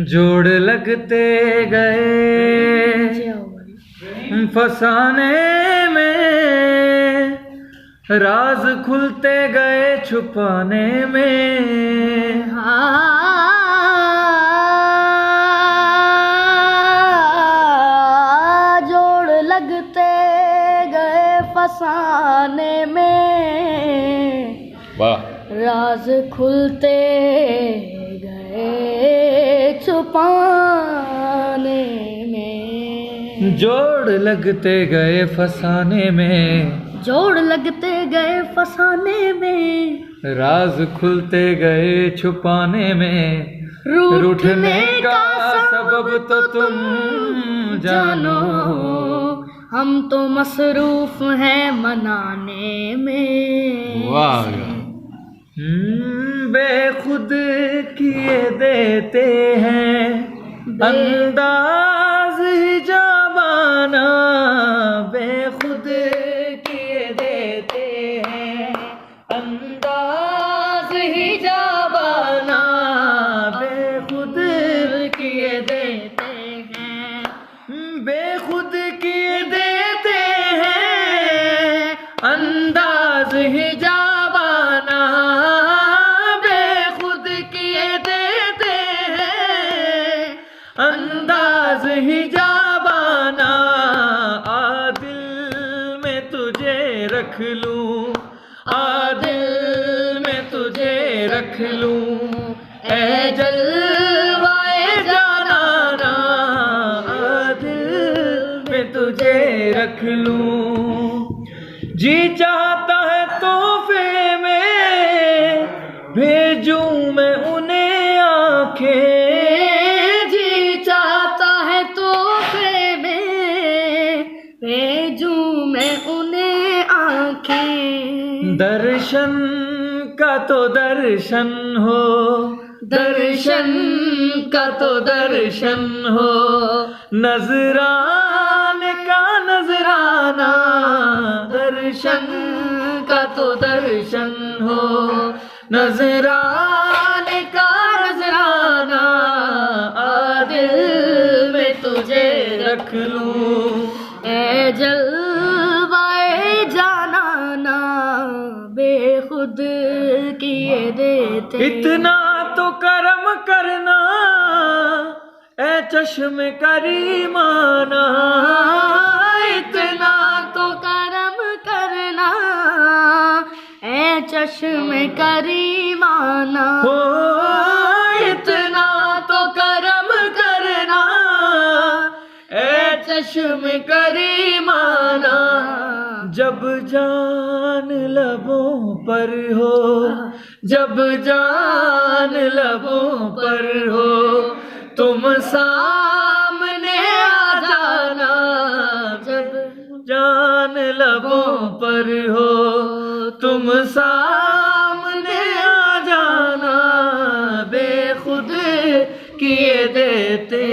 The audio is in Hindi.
जोड़ लगते गए फसाने में, राज खुलते गए छुपाने में। जोड़ लगते गए फसाने में, वाह। राज खुलते गए छुपाने में। जोड़ लगते गए फसाने में, जोड़ लगते गए फसाने में, राज खुलते गए छुपाने में। रूठने का सबब तो तुम जानो, हम तो मसरूफ हैं मनाने में। वाह। बेखुद किए देते हैं अंदाज हिजाबाना, बेखुद किए देते हैं अंदाज हिजाबाना, बेखुद किए देते हैं, बेखुद किए देते हैं अंदाज हिजाबाना, बेखुद किए देते हैं अंदाज हिजाबाना। आदिल में तुझे रख लूं, आदिल में तुझे रख लूं, ऐ जलवाए जानाना, आदिल में तुझे रख लूं। जी चाहता है तोहफे में भेजूं मैं उन्हें आंखें, जी चाहता है तोहफे में भेजूं मैं उन्हें आंखें। दर्शन का तो दर्शन हो, दर्शन का तो दर्शन हो, नजराने का नजराना, दर्शन का तो दर्शन हो, नजराने का नजराना। आदिल में तुझे रख लूं, ऐ जलवाए जानाना, बेखुद किए देते। इतना तो करम करना ऐ चश्म करीमाना, इतना तो करम करना ऐ चश्म करीमाना। हो इतना तो करम करना ऐ चश्म करीमाना। जब जान लबों पर हो, जब जान लबों पर हो, तुम सामने आ जाना, जब जान लबों पर हो, तुम सामने आ जाना, बेखुद किए देते